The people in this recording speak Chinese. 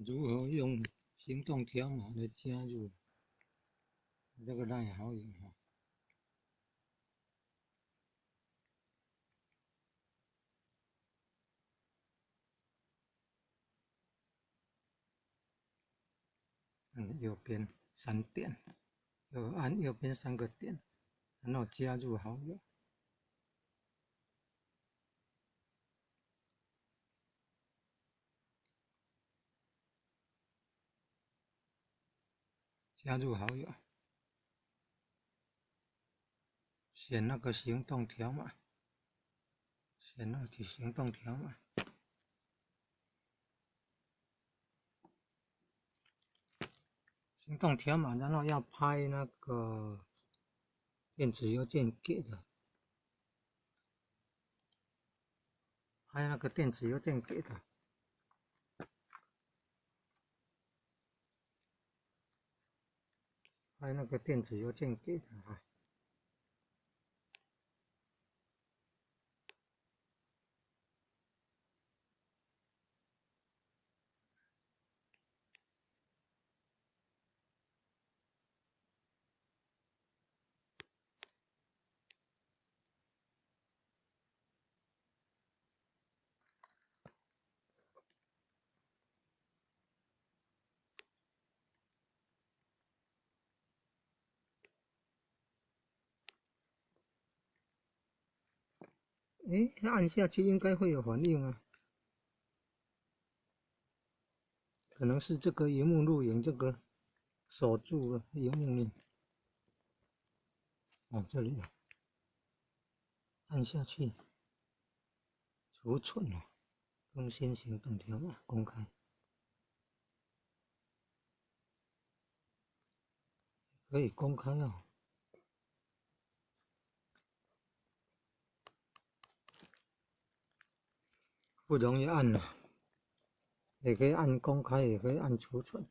如何用行动条码来加入这个赖好友哈？按右边3点，按右边3个点，然后加入好友。加入好友，选那个行动条码，选那个行动条码。行动条码，然后要拍那个电子邮件给的，拍那个电子邮件给的，拍那个电子邮件给的啊。按下去应该会有反应啊，可能是这个萤幕录影这个锁住了萤幕。这里按下去，储存了，更新行动条码，公开，可以公开哦。不容易按了，也可以按公开，也可以按储存。